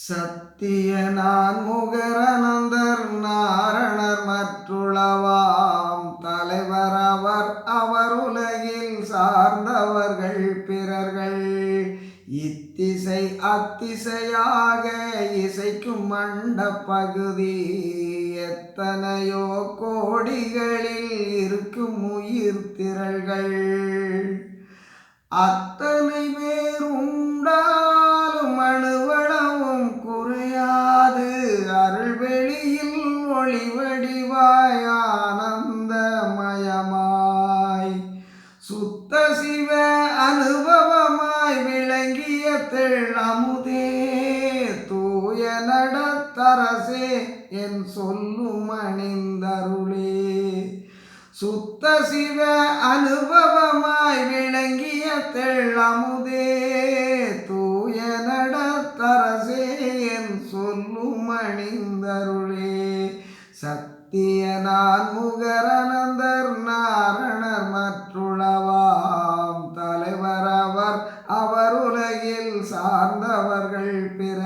சத்திய நான்முகரனந்தர் நாரணர் மற்றுளவாம் தலைவர் அவர். அவர் உலகில் சார்ந்தவர்கள் பிறர்கள் இத்திசை அத்திசையாக இசைக்கும் மண்டப் பகுதி எத்தனையோ கோடிகளில் இருக்கும் உயிர் திரள்கள். அத்தனை பேர் உண்டாலும் அணுவளவும் குறையாது அருள்வெளியில் ஒளிவடிவாய் ஆனந்தமயமாய் சுத்த சிவ அனுபவமாய் விளங்கிய தெள்ளமுதே தூய நடத்தரசே என் சொல்லும் அணிந்தருளே. சுத்த சிவ அனுபவமாய் விளங்கிய தெள்ளமுதே தூய நடத்தரசே என் சொல்லும் அணிந்தருளே. சத்திய நான்முகரனந்தர் நாரணர் மற்றுளவாம் தலைவர் அவர். அவர் உலகில் சார்ந்தவர்கள் பிற